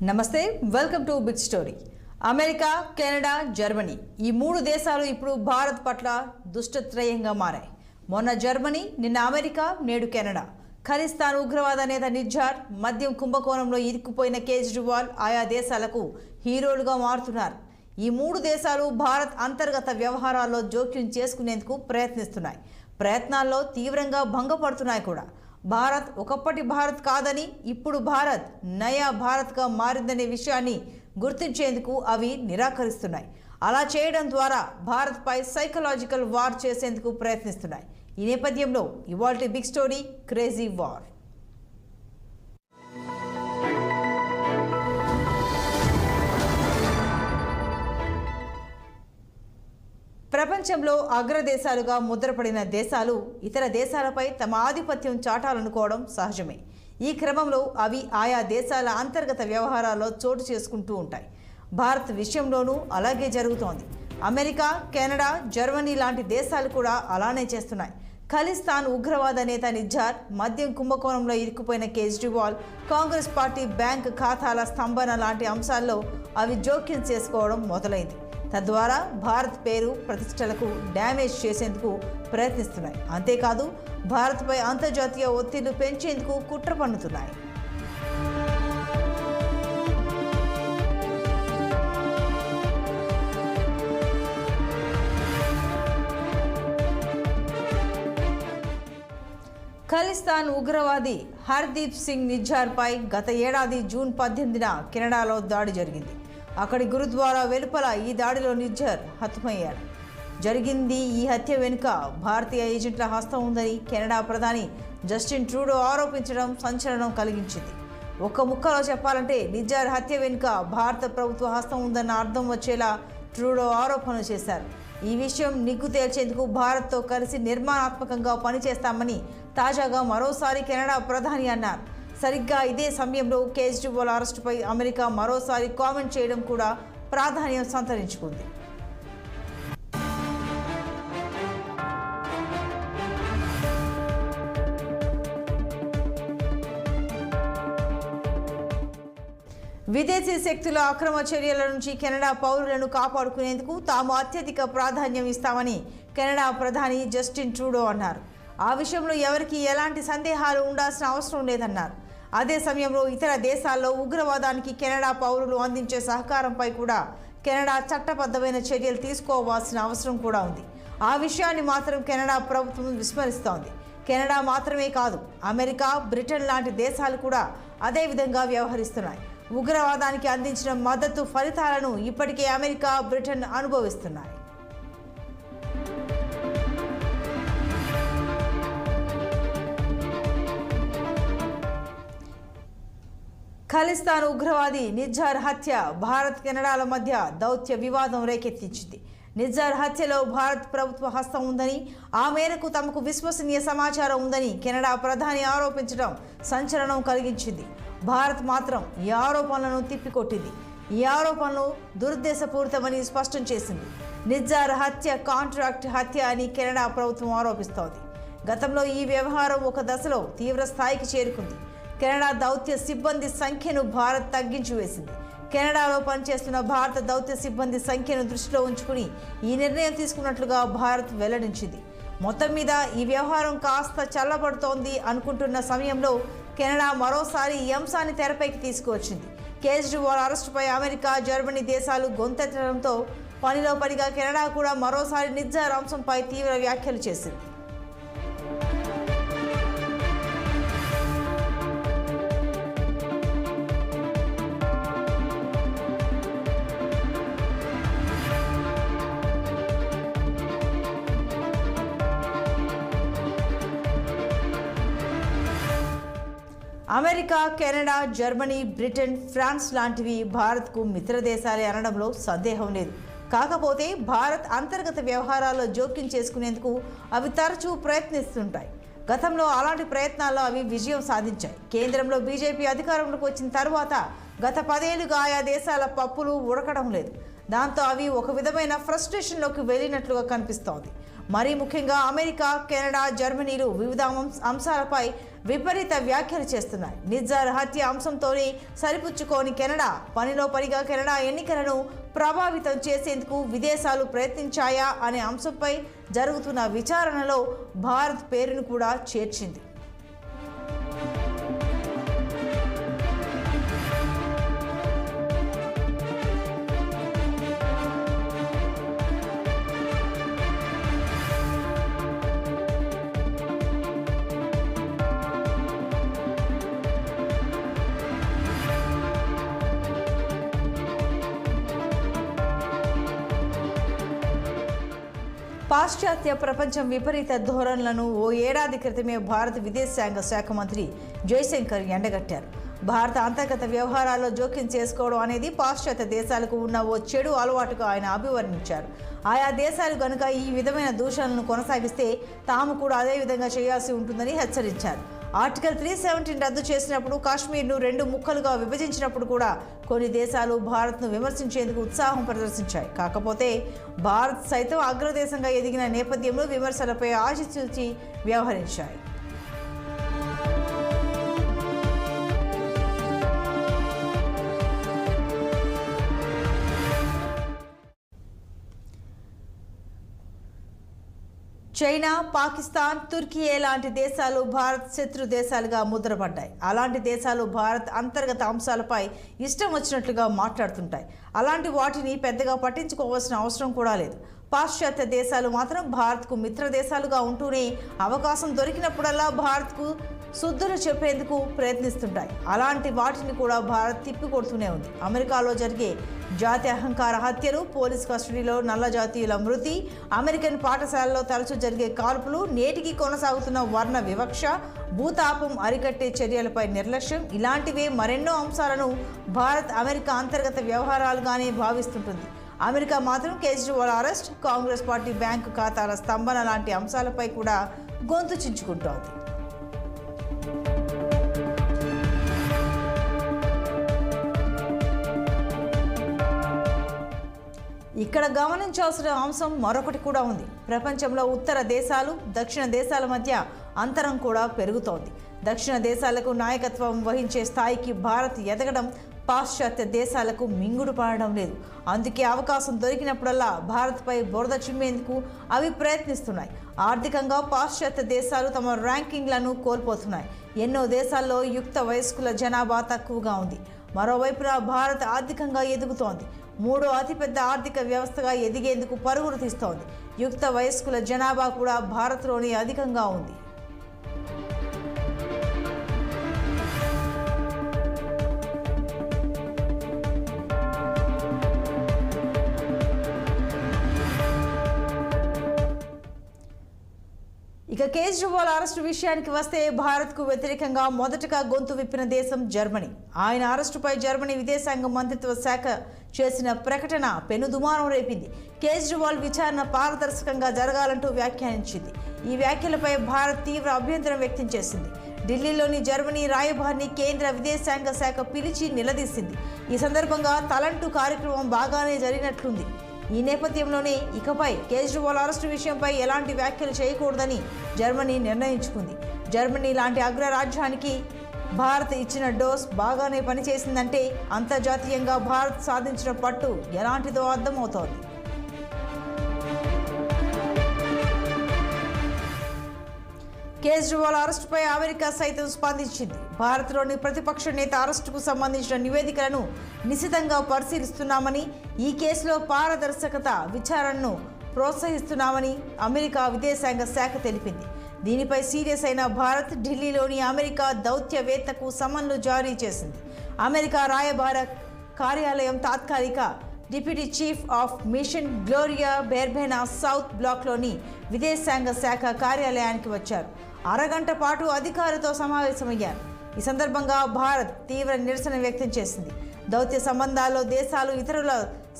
నమస్తే welcome to big story. America, Canada, Germany ఈ మూడు దేశాలు ఇప్పుడు భారత్ పట్ల దుష్టత్రయంగా మారాయి. మొన్న జర్మనీ, నిన్న అమెరికా, నేడు కెనడా. ఖలిస్తాన్ ఉగ్రవాద నేత నిజ్జార్, మద్యం కుంభకోణంలో ఇరుక్కుపోయిన కేజ్రీవాల్ ఆయా దేశాలకు హీరోలుగా మారుతున్నారు. ఈ మూడు దేశాలు భారత్ అంతర్గత వ్యవహారాల్లో జోక్యం చేసుకునేందుకు ప్రయత్నిస్తున్నాయి. ప్రయత్నాల్లో తీవ్రంగా భంగపడుతున్నాయి కూడా. భారత్ ఒకప్పటి భారత్ కాదని, ఇప్పుడు భారత్ నయా భారత్గా మారిందనే విషయాన్ని గుర్తించేందుకు అవి నిరాకరిస్తున్నాయి. అలా చేయడం ద్వారా భారత్పై సైకలాజికల్ వార్ చేసేందుకు ప్రయత్నిస్తున్నాయి. ఈ నేపథ్యంలో ఇవాల్టి బిగ్ స్టోరీ క్రేజీ వార్. ప్రపంచంలో అగ్రదేశాలుగా ముద్రపడిన దేశాలు ఇతర దేశాలపై తమ ఆధిపత్యం చాటాలనుకోవడం సహజమే. ఈ క్రమంలో అవి ఆయా దేశాల అంతర్గత వ్యవహారాల్లో చోటు చేసుకుంటూ ఉంటాయి. భారత్ విషయంలోనూ అలాగే జరుగుతోంది. అమెరికా, కెనడా, జర్మనీ లాంటి దేశాలు కూడా అలానే చేస్తున్నాయి. ఖలిస్తాన్ ఉగ్రవాద నేత నిజ్జార్, మద్యం కుంభకోణంలో ఇరుక్కుపోయిన కేజ్రీవాల్, కాంగ్రెస్ పార్టీ బ్యాంక్ ఖాతాల స్తంభన లాంటి అంశాల్లో అవి జోక్యం చేసుకోవడం మొదలైంది. తద్వారా భారత్ పేరు ప్రతిష్టలకు డ్యామేజ్ చేసేందుకు ప్రయత్నిస్తున్నాయి. అంతేకాదు, భారత్పై అంతర్జాతీయ ఒత్తిళ్లు పెంచేందుకు కుట్ర పన్నుతున్నాయి. ఖలిస్తాన్ ఉగ్రవాది హర్దీప్ సింగ్ నిజ్జార్పై గత ఏడాది జూన్ 18న కెనడాలో దాడి జరిగింది. అక్కడి గురుద్వారా వెలుపల ఈ దాడిలో నిజ్జార్ హతమయ్యాడు. జరిగింది ఈ హత్య వెనుక భారతీయ ఏజెంట్ల హస్తం ఉందని కెనడా ప్రధాని జస్టిన్ ట్రూడో ఆరోపించడం సంచలనం కలిగించింది. ఒక్క ముక్కలో చెప్పాలంటే నిజ్జార్ హత్య వెనుక భారత ప్రభుత్వ హస్తం ఉందన్న అర్థం వచ్చేలా ట్రూడో ఆరోపణలు చేశారు. ఈ విషయం నిగ్గు తేల్చేందుకు భారత్తో కలిసి నిర్మాణాత్మకంగా పనిచేస్తామని తాజాగా మరోసారి కెనడా ప్రధాని అన్నారు. సరిగ్గా ఇదే సమయంలో కేజ్రీవాల్ అరెస్టుపై అమెరికా మరోసారి కామెంట్ చేయడం కూడా ప్రాధాన్యం సంతరించుకుంది. విదేశీ శక్తుల అక్రమ చర్యల నుంచి కెనడా పౌరులను కాపాడుకునేందుకు తాము అత్యధిక ప్రాధాన్యం ఇస్తామని కెనడా ప్రధాని జస్టిన్ ట్రూడో అన్నారు. ఆ విషయంలో ఎవరికి ఎలాంటి సందేహాలు ఉండాల్సిన అవసరం లేదన్నారు. అదే సమయంలో ఇతర దేశాల్లో ఉగ్రవాదానికి కెనడా పౌరులు అందించే సహకారంపై కూడా కెనడా చట్టబద్ధమైన చర్యలు తీసుకోవాల్సిన అవసరం కూడా ఉంది. ఆ విషయాన్ని మాత్రం కెనడా ప్రభుత్వం విస్మరిస్తోంది. కెనడా మాత్రమే కాదు, అమెరికా, బ్రిటన్ లాంటి దేశాలు కూడా అదే విధంగా వ్యవహరిస్తున్నాయి. ఉగ్రవాదానికి అందించిన మద్దతు ఫలితాలను ఇప్పటికే అమెరికా, బ్రిటన్ అనుభవిస్తున్నాయి. ఖలిస్తాన్ ఉగ్రవాది నిజ్జార్ హత్య భారత్, కెనడాల మధ్య దౌత్య వివాదం రేకెత్తించింది. నిజ్జార్ హత్యలో భారత్ ప్రభుత్వ హస్తం ఉందని, ఆ మేరకు తమకు విశ్వసనీయ సమాచారం ఉందని కెనడా ప్రధాని ఆరోపించడం సంచలనం కలిగించింది. భారత్ మాత్రం ఈ ఆరోపణలను తిప్పికొట్టింది. ఈ ఆరోపణలు దురుద్దేశపూరితమని స్పష్టం చేసింది. నిజ్జార్ హత్య కాంట్రాక్ట్ హత్య అని కెనడా ప్రభుత్వం ఆరోపిస్తోంది. గతంలో ఈ వ్యవహారం ఒక దశలో తీవ్ర స్థాయికి చేరుకుంది. కెనడా దౌత్య సిబ్బంది సంఖ్యను భారత్ తగ్గించి వేసింది. కెనడాలో పనిచేస్తున్న భారత దౌత్య సిబ్బంది సంఖ్యను దృష్టిలో ఉంచుకుని ఈ నిర్ణయం తీసుకున్నట్లుగా భారత్ వెల్లడించింది. మొత్తం మీద ఈ వ్యవహారం కాస్త చల్లబడుతోంది అనుకుంటున్న సమయంలో కెనడా మరోసారి ఈ అంశాన్ని తెరపైకి తీసుకువచ్చింది. కేజ్రీవాల్ అరెస్టుపై అమెరికా, జర్మనీ దేశాలు గొంతెత్తడంతో పనిలో పనిగా కెనడా కూడా మరోసారి నిజ్జార్ అంశంపై తీవ్ర వ్యాఖ్యలు చేసింది. America, Canada, Germany, Britain, France లాంటివి భారత్కు మిత్ర దేశాలే అనడంలో సందేహం లేదు. కాకపోతే భారత్ అంతర్గత వ్యవహారాల్లో జోక్యం చేసుకునేందుకు అవి తరచూ ప్రయత్నిస్తుంటాయి. గతంలో అలాంటి ప్రయత్నాల్లో అవి విజయం సాధించాయి. కేంద్రంలో బీజేపీ అధికారంలోకి వచ్చిన తర్వాత గత 10 ఏళ్లుగా ఆయా దేశాల పప్పులు ఉడకడం లేదు. దాంతో అవి ఒక విధమైన ఫ్రస్ట్రేషన్లోకి వెళ్ళినట్లుగా కనిపిస్తోంది. మరీ ముఖ్యంగా అమెరికా, కెనడా, జర్మనీలు వివిధ అంశాలపై విపరీత వ్యాఖ్యలు చేస్తున్నాయి. నిజ్జార్ హత్య అంశంతోనే సరిపుచ్చుకోని కెనడా పనిలో పనిగా కెనడా ఎన్నికలను ప్రభావితం చేసేందుకు విదేశాలు ప్రయత్నించాయా అనే అంశంపై జరుగుతున్న విచారణలో భారత్ పేరును కూడా చేర్చింది. పాశ్చాత్య ప్రపంచం విపరీత ధోరణులను ఓ ఏడాది క్రితమే భారత విదేశాంగ శాఖ మంత్రి జయశంకర్ ఎండగట్టారు. భారత అంతర్గత వ్యవహారాల్లో జోక్యం చేసుకోవడం అనేది పాశ్చాత్య దేశాలకు ఉన్న ఓ చెడు అలవాటుగా ఆయన అభివర్ణించారు. ఆయా దేశాలు గనుక ఈ విధమైన దూషణలను కొనసాగిస్తే తాము కూడా అదే విధంగా చేయాల్సి ఉంటుందని హెచ్చరించారు. ఆర్టికల్ 370 రద్దు చేసినప్పుడు, కాశ్మీర్ను 2 ముక్కలుగా విభజించినప్పుడు కూడా కొన్ని దేశాలు భారత్ను విమర్శించేందుకు ఉత్సాహం ప్రదర్శించాయి. కాకపోతే భారత్ సైతం అగ్రదేశంగా ఎదిగిన నేపథ్యంలో విమర్శలపై ఆచితూచి వ్యవహరించాయి. చైనా, పాకిస్తాన్, తుర్కీ లాంటి దేశాలు భారత్ శత్రు దేశాలుగా ముద్రపడ్డాయి. అలాంటి దేశాలు భారత్ అంతర్గత అంశాలపై ఇష్టం వచ్చినట్లుగా మాట్లాడుతుంటాయి. అలాంటి వాటిని పెద్దగా పట్టించుకోవాల్సిన అవసరం కూడా లేదు. పాశ్చాత్య దేశాలు మాత్రం భారత్కు మిత్ర దేశాలుగా ఉంటూనే అవకాశం దొరికినప్పుడల్లా భారత్కు శుద్ధులు చెప్పేందుకు ప్రయత్నిస్తుంటాయి. అలాంటి వాటిని కూడా భారత్ తిప్పికొడుతూనే ఉంది. అమెరికాలో జరిగే జాతి అహంకార హత్యలు, పోలీస్ కస్టడీలో నల్ల జాతీయుల మృతి, అమెరికన్ పాఠశాలలో తరచూ జరిగే కాల్పులు, నేటికి కొనసాగుతున్న వర్ణ వివక్ష, భూతాపం అరికట్టే చర్యలపై నిర్లక్ష్యం, ఇలాంటివే మరెన్నో అంశాలను భారత్ అమెరికా అంతర్గత వ్యవహారాలుగానే భావిస్తుంటుంది. అమెరికా మాత్రం Kejriwal arrest, Congress party bank ఖాతాల స్తంభన లాంటి అంశాలపై కూడా గొంతు చించుకుంటోంది. ఇక్కడ గమనించాల్సిన అంశం మరొకటి కూడా ఉంది. ప్రపంచంలో ఉత్తర దేశాలు, దక్షిణ దేశాల మధ్య అంతరం కూడా పెరుగుతోంది. దక్షిణ దేశాలకు నాయకత్వం వహించే స్థాయికి భారత్ ఎదగడం పాశ్చాత్య దేశాలకు మింగుడు పడడం లేదు. అందుకే అవకాశం దొరికినప్పుడల్లా భారత్పై బురద చిమ్మేందుకు అవి ప్రయత్నిస్తున్నాయి. ఆర్థికంగా పాశ్చాత్య దేశాలు తమ ర్యాంకింగ్లను కోల్పోతున్నాయి. ఎన్నో దేశాల్లో యుక్త వయస్కుల జనాభా తక్కువగా ఉంది. మరోవైపున భారత్ ఆర్థికంగా ఎదుగుతోంది. 3వ అతిపెద్ద ఆర్థిక వ్యవస్థగా ఎదిగేందుకు పరుగులు తీస్తోంది. యుక్త వయస్కుల జనాభా కూడా భారత్లోనే అధికంగా ఉంది. ఇక కేజ్రీవాల్ అరెస్టు విషయానికి వస్తే భారత్కు వ్యతిరేకంగా మొదటగా గొంతు విప్పిన దేశం జర్మనీ. ఆయన అరెస్టుపై జర్మనీ విదేశాంగ మంత్రిత్వ శాఖ చేసిన ప్రకటన పెనుదుమారం రేపింది. కేజ్రీవాల్ విచారణ పారదర్శకంగా జరగాలంటూ వ్యాఖ్యానించింది. ఈ వ్యాఖ్యలపై భారత్ తీవ్ర అభ్యంతరం వ్యక్తం చేసింది. ఢిల్లీలోని జర్మనీ రాయబారిని కేంద్ర విదేశాంగ శాఖ పిలిచి నిలదీసింది. ఈ సందర్భంగా తలంటూ కార్యక్రమం బాగానే జరిగినట్లుంది. ఈ నేపథ్యంలోనే ఇకపై కేజ్రీవాల్ అరెస్టు విషయంపై ఎలాంటి వ్యాఖ్యలు చేయకూడదని జర్మనీ నిర్ణయించుకుంది. జర్మనీ లాంటి అగ్రరాజ్యానికి భారత్ ఇచ్చిన డోస్ బాగానే పనిచేసిందంటే అంతర్జాతీయంగా భారత్ సాధించిన పట్టు ఎలాంటిదో అర్థమవుతోంది. కేజ్రీవాల్ అరెస్టుపై అమెరికా సైతం స్పందించింది. భారత్లోని ప్రతిపక్ష నేత అరెస్టుకు సంబంధించిన నివేదికలను నిశితంగా పరిశీలిస్తున్నామని, ఈ కేసులో పారదర్శకత విచారణను ప్రోత్సహిస్తున్నామని అమెరికా విదేశాంగ శాఖ తెలిపింది. దీనిపై సీరియస్ అయిన భారత్ ఢిల్లీలోని అమెరికా దౌత్యవేత్తకు సమన్లు జారీ చేసింది. అమెరికా రాయబార కార్యాలయం తాత్కాలిక deputy chief of mission Gloria Berbena South బ్లాక్లోని విదేశాంగ శాఖ కార్యాలయానికి వచ్చారు. అరగంట పాటు అధికారితో సమావేశమయ్యారు. ఈ సందర్భంగా భారత్ తీవ్ర నిరసన వ్యక్తం చేసింది. దౌత్య సంబంధాల్లో దేశాలు ఇతరుల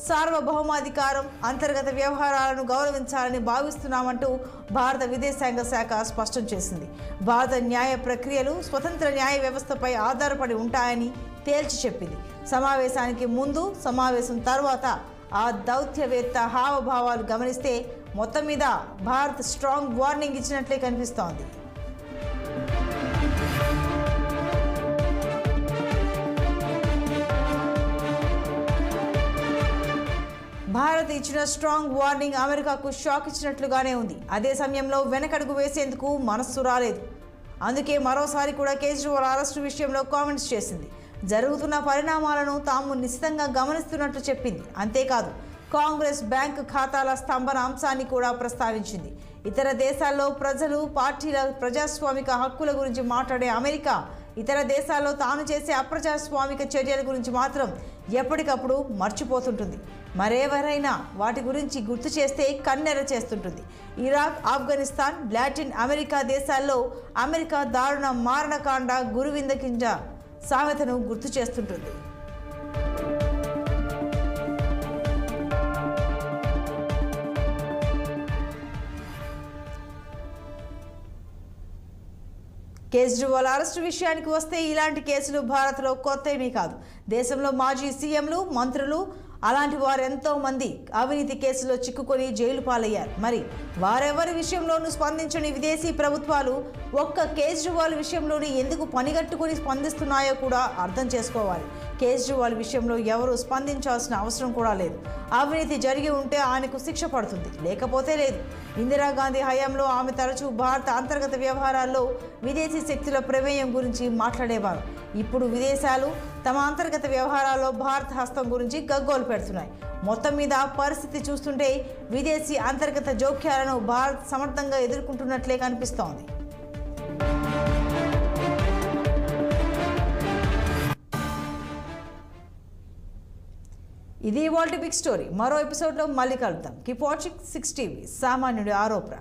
సార్వభౌమాధికారం, అంతర్గత వ్యవహారాలను గౌరవించాలని భావిస్తున్నామంటూ భారత విదేశాంగ శాఖ స్పష్టం చేసింది. భారత న్యాయ ప్రక్రియలు స్వతంత్ర న్యాయ వ్యవస్థపై ఆధారపడి ఉంటాయని తేల్చి చెప్పింది. సమావేశానికి ముందు, సమావేశం తర్వాత ఆ దౌత్యవేత్త హావభావాలు గమనిస్తే మొత్తం మీద భారత్ స్ట్రాంగ్ వార్నింగ్ ఇచ్చినట్లే కనిపిస్తోంది. భారత్ ఇచ్చిన స్ట్రాంగ్ వార్నింగ్ అమెరికాకు షాక్ ఇచ్చినట్లుగానే ఉంది. అదే సమయంలో వెనకడుగు వేసేందుకు మనస్సు రాలేదు. అందుకే మరోసారి కూడా కేజ్రీవాల్ అరెస్టు విషయంలో కామెంట్స్ చేసింది. జరుగుతున్న పరిణామాలను తాము నిశితంగా గమనిస్తున్నట్లు చెప్పింది. అంతేకాదు, కాంగ్రెస్ బ్యాంకు ఖాతాల స్తంభన అంశాన్ని కూడా ప్రస్తావించింది. ఇతర దేశాల్లో ప్రజలు, పార్టీల ప్రజాస్వామిక హక్కుల గురించి మాట్లాడే అమెరికా ఇతర దేశాల్లో తాను చేసే అప్రజాస్వామిక చర్యల గురించి మాత్రం ఎప్పటికప్పుడు మర్చిపోతుంటుంది. మరెవరైనా వాటి గురించి గుర్తు చేస్తే కన్నెర చేస్తుంటుంది. ఇరాక్, ఆఫ్ఘనిస్తాన్, లాటిన్ అమెరికా దేశాల్లో అమెరికా దారుణ మారణకాండ గురువింద కింద సామెతను గుర్తు చేస్తుంటుంది. కేజ్రీవాల్ అరెస్టు విషయానికి వస్తే ఇలాంటి కేసులు భారత్లో కొత్త ఏమీ కాదు. దేశంలో మాజీ సీఎంలు, మంత్రులు అలాంటి వారు ఎంతో మంది అవినీతి కేసులో చిక్కుకొని జైలు పాలయ్యారు. మరి వారెవరి విషయంలోనూ స్పందించని విదేశీ ప్రభుత్వాలు ఒక్క కేజ్రీవాల్ విషయంలోనే ఎందుకు పనిగట్టుకుని స్పందిస్తున్నాయో కూడా అర్థం చేసుకోవాలి. కేజ్రీవాల్ విషయంలో ఎవరు స్పందించాల్సిన అవసరం కూడా లేదు. అవినీతి జరిగి ఉంటే ఆయనకు శిక్ష పడుతుంది, లేకపోతే లేదు. ఇందిరాగాంధీ హయాంలో ఆమె తరచూ భారత అంతర్గత వ్యవహారాల్లో విదేశీ శక్తుల ప్రమేయం గురించి మాట్లాడేవారు. ఇప్పుడు విదేశాలు తమ అంతర్గత వ్యవహారాల్లో భారత హస్తం గురించి గగ్గోలు పెడుతున్నాయి. మొత్తం మీద పరిస్థితి చూస్తుంటే విదేశీ అంతర్గత జోక్యాలను భారత్ సమర్థంగా ఎదుర్కొంటున్నట్లే కనిపిస్తోంది. ఇది ఇవాల్టి బిగ్ స్టోరీ. మరో ఎపిసోడ్లో మళ్ళీ కలుద్దాం. కీప్ వాచింగ్ 6 టీవీ, సామాన్యుడి ఆరోపణ.